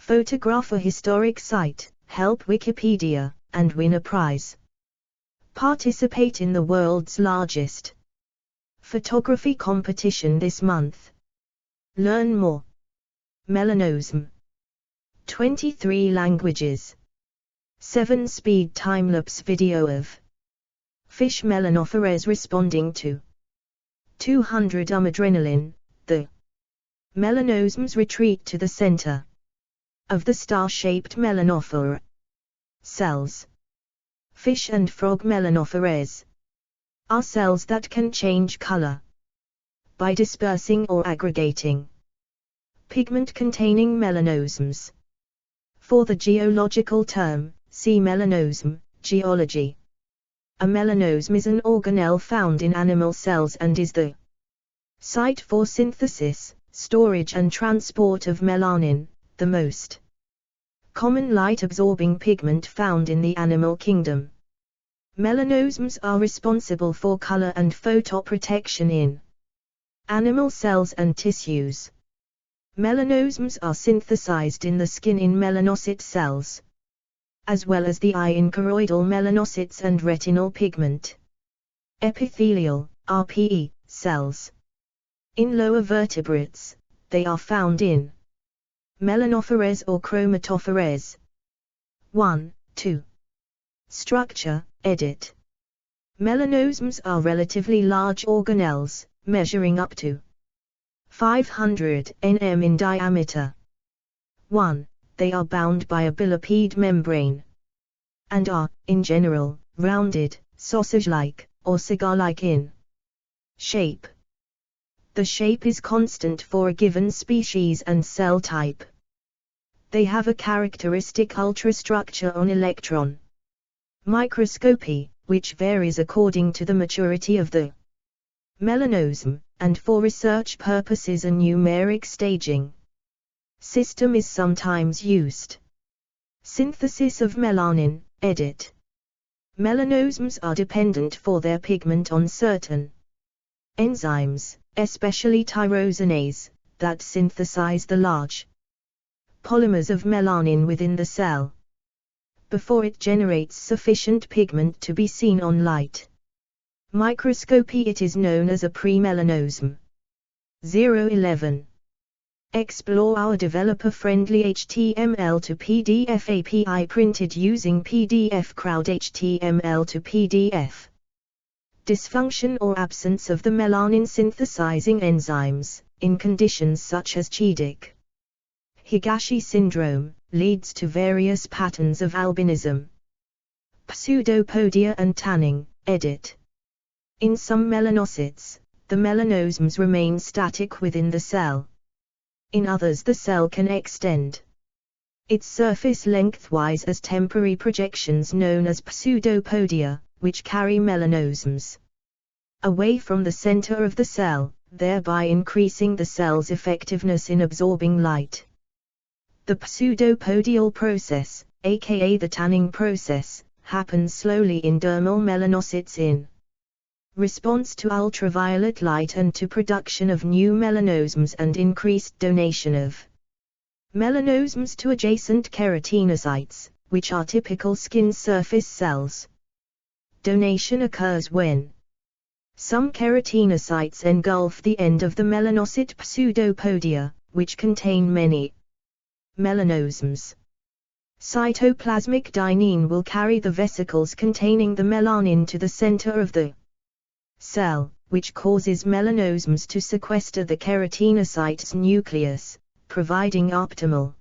Photograph a historic site, help Wikipedia, and win a prize. Participate in the world's largest photography competition this month. Learn more. Melanosome. 23 languages. 7-speed time-lapse video of fish melanophores responding to 200 adrenaline. The melanosomes retreat to the center of the star-shaped melanophore cells. Fish and frog melanophores are cells that can change color by dispersing or aggregating pigment-containing melanosomes. For the geological term, see melanosome, geology. A melanosome is an organelle found in animal cells and is the site for synthesis, storage and transport of melanin, the most common light-absorbing pigment found in the animal kingdom. Melanosomes are responsible for color and photoprotection in animal cells and tissues. Melanosomes are synthesized in the skin in melanocyte cells, as well as the eye in choroidal melanocytes and retinal pigment epithelial (RPE) cells. In lower vertebrates, they are found in melanophores or chromatophores. 1, 2. Structure, edit. Melanosomes are relatively large organelles, measuring up to 500 nm in diameter. 1. They are bound by a bilipid membrane and are, in general, rounded, sausage-like, or cigar-like in shape. The shape is constant for a given species and cell type. They have a characteristic ultrastructure on electron microscopy, which varies according to the maturity of the melanosome, and for research purposes a numeric staging system is sometimes used. Synthesis of melanin, edit. Melanosomes are dependent for their pigment on certain enzymes, especially tyrosinase, that synthesize the large polymers of melanin within the cell before it generates sufficient pigment to be seen on light microscopy. It is known as a pre-melanosome. 011. Explore our developer-friendly HTML to PDF API printed using PDF Crowd HTML to PDF. Dysfunction or absence of the melanin synthesizing enzymes, in conditions such as Chidic Higashi syndrome, leads to various patterns of albinism, pseudopodia and tanning, edit. In some melanocytes, the melanosomes remain static within the cell. In others the cell can extend its surface lengthwise as temporary projections known as pseudopodia, which carry melanosomes away from the center of the cell, thereby increasing the cell's effectiveness in absorbing light. The pseudopodial process, aka the tanning process, happens slowly in dermal melanocytes in response to ultraviolet light and to production of new melanosomes and increased donation of melanosomes to adjacent keratinocytes, which are typical skin surface cells. Donation occurs when some keratinocytes engulf the end of the melanocyte pseudopodia, which contain many melanosomes. Cytoplasmic dynein will carry the vesicles containing the melanin to the center of the cell, which causes melanosomes to sequester the keratinocyte's nucleus, providing optimal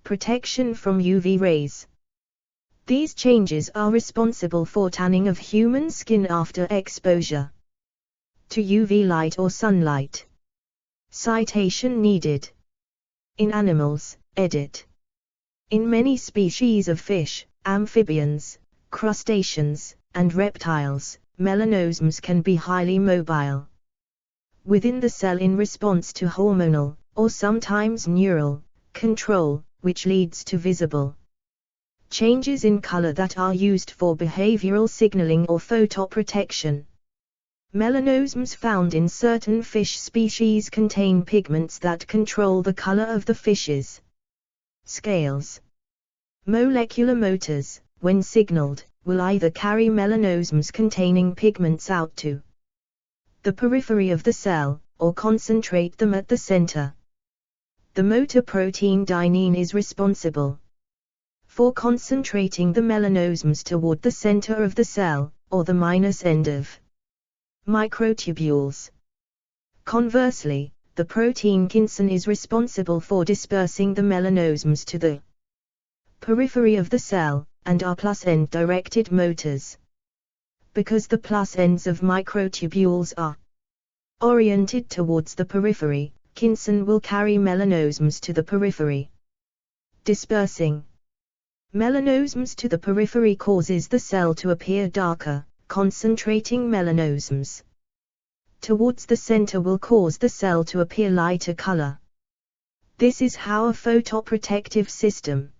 protection from UV rays. These changes are responsible for tanning of human skin after exposure to UV light or sunlight. Citation needed. In animals, edit. In many species of fish, amphibians, crustaceans, and reptiles, melanosomes can be highly mobile within the cell in response to hormonal, or sometimes neural, control, which leads to visible changes in color that are used for behavioral signaling or photoprotection. Melanosomes found in certain fish species contain pigments that control the color of the fish's Scales. Molecular motors, when signaled, will either carry melanosomes containing pigments out to the periphery of the cell, or concentrate them at the center. The motor protein dynein is responsible for concentrating the melanosomes toward the center of the cell, or the minus end of microtubules. Conversely, the protein kinsin is responsible for dispersing the melanosomes to the periphery of the cell, and are plus end directed motors. Because the plus ends of microtubules are oriented towards the periphery, kinsin will carry melanosomes to the periphery. Dispersing melanosomes to the periphery causes the cell to appear darker, concentrating melanosomes towards the center will cause the cell to appear lighter color. This is how a photoprotective system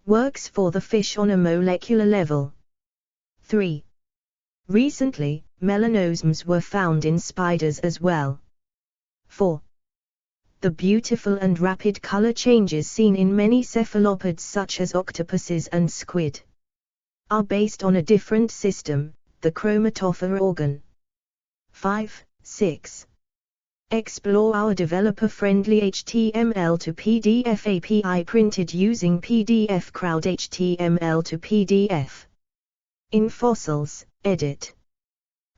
works for the fish on a molecular level. 3. Recently, melanosomes were found in spiders as well. 4. The beautiful and rapid color changes seen in many cephalopods such as octopuses and squid are based on a different system, the chromatophore organ. 5. 6. Explore our developer-friendly HTML to PDF API printed using PDF Crowd HTML to PDF. In Fossils, edit.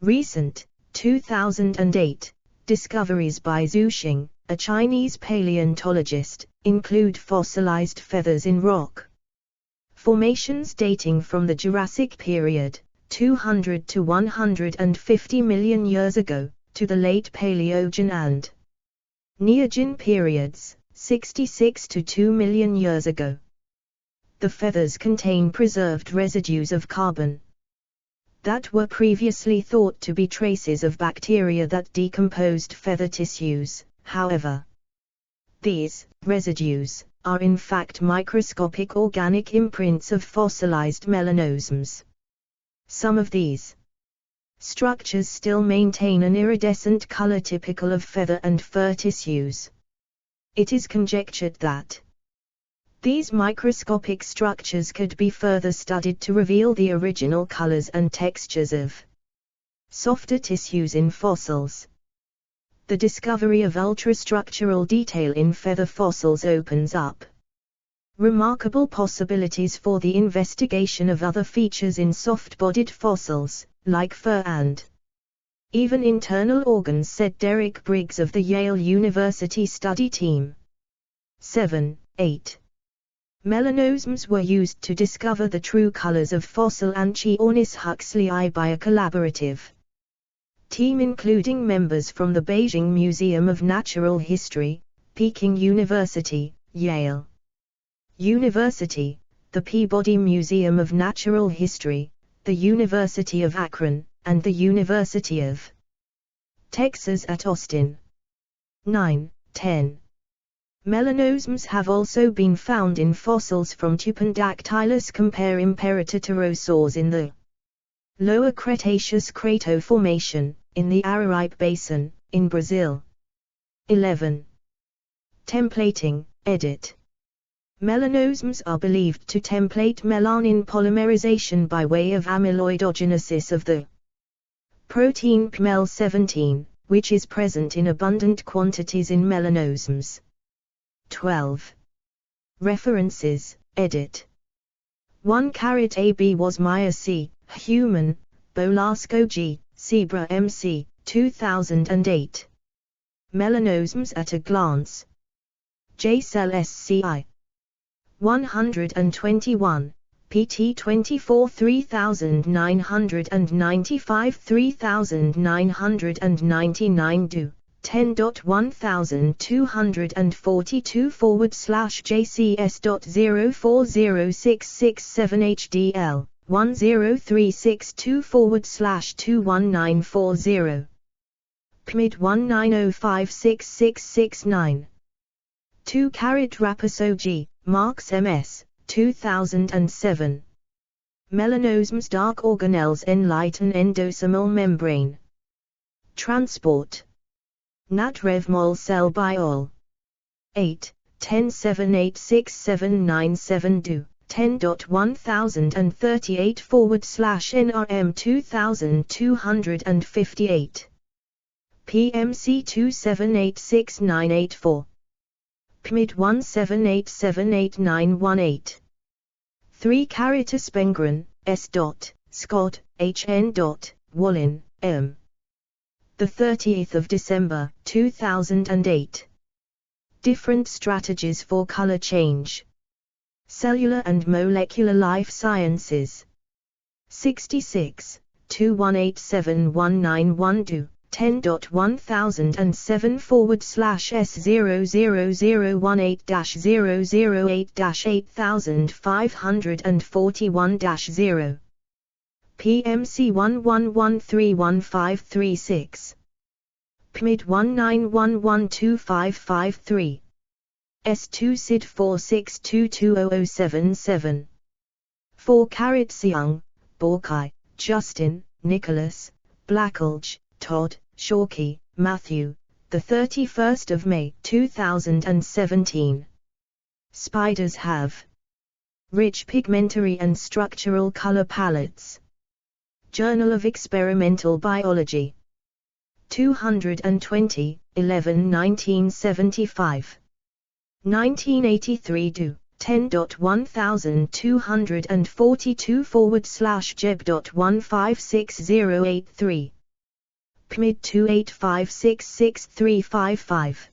Recent, 2008, discoveries by Zhu Xing, a Chinese paleontologist, include fossilized feathers in rock formations dating from the Jurassic period, 200 to 150 million years ago, to the late Paleogene and Neogene periods, 66 to 2 million years ago. The feathers contain preserved residues of carbon that were previously thought to be traces of bacteria that decomposed feather tissues. However, these residues are in fact microscopic organic imprints of fossilized melanosomes. Some of these structures still maintain an iridescent color typical of feather and fur tissues. It is conjectured that these microscopic structures could be further studied to reveal the original colors and textures of softer tissues in fossils. The discovery of ultrastructural detail in feather fossils opens up remarkable possibilities for the investigation of other features in soft-bodied fossils, like fur and even internal organs, said Derek Briggs of the Yale University study team. 7. 8. Melanosomes were used to discover the true colors of fossil Anchiornis huxleyi by a collaborative team including members from the Beijing Museum of Natural History, Peking University, Yale University, the Peabody Museum of Natural History, the University of Akron, and the University of Texas at Austin. 9. 10. Melanosomes have also been found in fossils from Tupandactylus compare imperitotorosaurs in the Lower Cretaceous Crato Formation, in the Araripe Basin, in Brazil. 11. Templating, edit. Melanosomes are believed to template melanin polymerization by way of amyloidogenesis of the protein PMEL17, which is present in abundant quantities in melanosomes. 12. References, edit. 1. AB was Meyer C., Human, Bolasco G., Zebra MC, 2008. Melanosomes at a Glance. J-Cell SCI. 121, pt 24 3995 3999 do. 10.1242/JCS.0406667 10362/21940. PMID 19056669. 2. Raposo G., Marks MS, 2007. Melanosomes dark organelles enlighten endosomal membrane. Transport. Nat Rev Mol Cell Biol. 8. 10786797 do. 10.1038/NRM 2258. PMC 2786984. PMID 178789118. 3 Spengren, S. Scott, H.N. Wallin, M. 30 December 2008. Different strategies for color change. Cellular and Molecular Life Sciences. 66, 2187191 do. 10.1000-S00018-008-8541-0. PMC 11131536. PMID 19112553. S2 SID 46220077. 4 Seung, Borkai, Justin, Nicholas, Blackalge, Todd, Shawkey, Matthew, 31 May 2017. Spiders have rich pigmentary and structural color palettes. Journal of Experimental Biology. 220, 11/1975. 1983 do. 10.1242/Jeb.156083. PMID 285666355.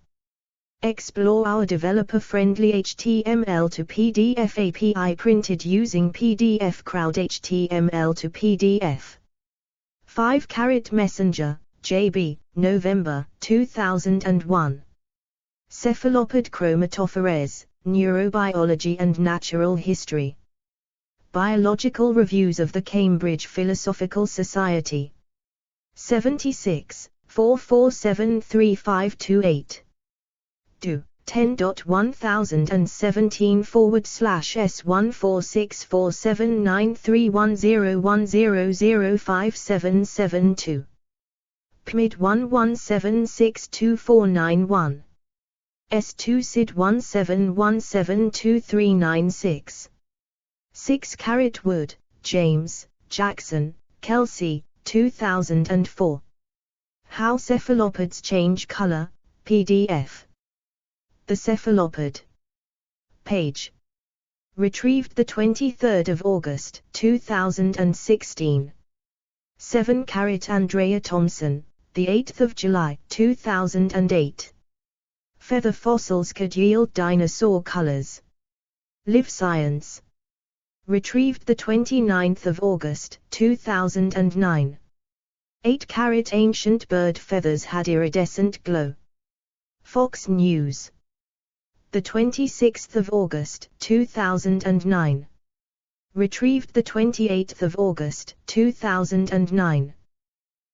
Explore our developer-friendly HTML to PDF API printed using PDF Crowd HTML to PDF. 5 Messenger, JB, November 2001. Cephalopod chromatophores, Neurobiology and Natural History. Biological Reviews of the Cambridge Philosophical Society. 76, 4473528. do. 10.1017/S14647931010057772. PMID 11762491. S2 SID 17172396. 6 Wood, James, Jackson, Kelsey, 2004. How Cephalopods Change Color, PDF. The Cephalopod. Page. Retrieved 23 August 2016. 7 Andrea Thompson, 8 July 2008. Feather fossils could yield dinosaur colors. Live Science. Retrieved 29 August 2009. 8 Ancient bird feathers had iridescent glow. Fox News. 26 August 2009. Retrieved 28 August 2009.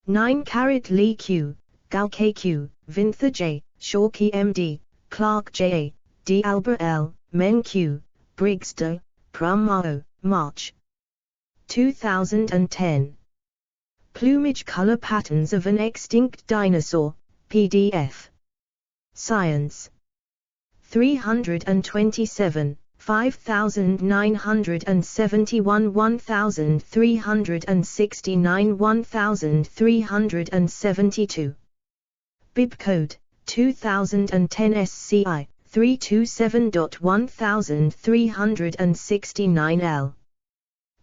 9 Lee Q, Gal KQ, Vinther J, Shawkey MD, Clark J. D. Alba L, Men Q, Briggs Do, Pramao, March 2010. Plumage Color Patterns of an Extinct Dinosaur, PDF. Science. 327, 5971 1369 1372. Bibcode, 2010 SCI, 327.1369L.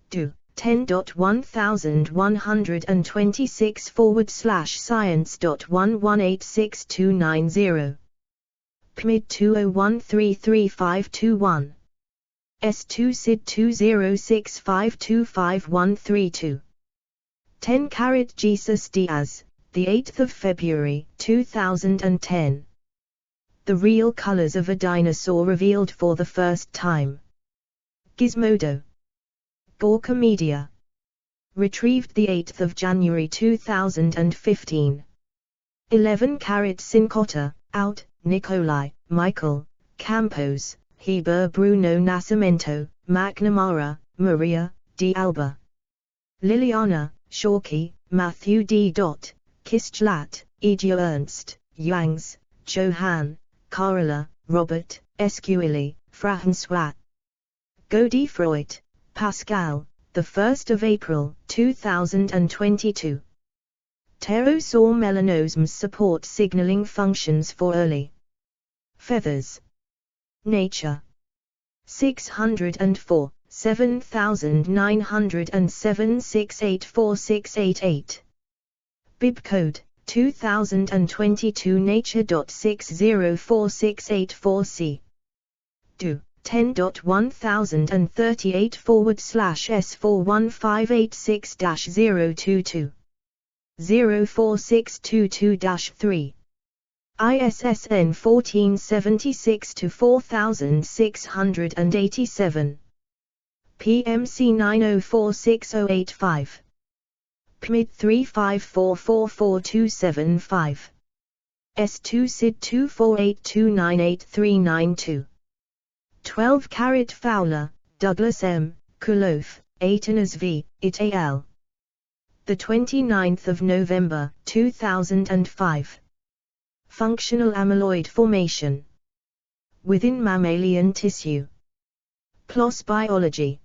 do. 10.1126/science.1186290. PMID 201333521. S2 SID 206525132. 10 Jesus Diaz, 8 February 2010. The real colors of a dinosaur revealed for the first time. Gizmodo. Gorka Media. Retrieved 8 January 2015. 11 Cincotta, out, Nicolai, Michael, Campos, Heber Bruno Nascimento, McNamara, Maria, D. Alba. Liliana, Shawkey, Matthew D. Kistlat, Egio Ernst, Yangs, Johann, Carola, Robert, Esquili, François. Godefroy, Pascal, the 1st of April, 2022. Pterosaur melanosomes support signaling functions for early feathers. Nature. 604, 7907 684688. Bibcode, 2022 nature.604684c. Do. 10.1038/S41586-022. 04622-3. ISSN 1476-4687. PMC 9046085. PMID 35444275. S2 SID 248298392. 12 Fowler, Douglas M., Kulof, Aitanas v. It al. The 29th of November, 2005. Functional amyloid formation within mammalian tissue. PLOS Biology.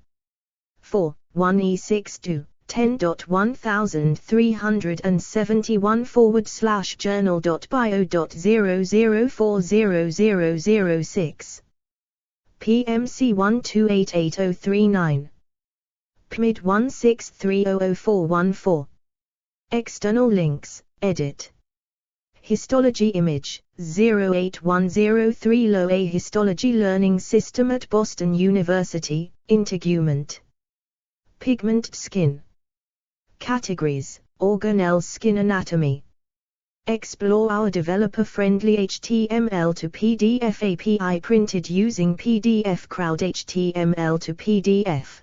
4, 1E62, 10.1341/journal.bio.00400006. PMC 1288039. PMID 163000414. External links, edit. Histology image, 08103 LOA Histology Learning System at Boston University, integument. Pigment skin. Categories, organelle skin anatomy. Explore our developer-friendly HTML to PDF API printed using PDF Crowd HTML to PDF.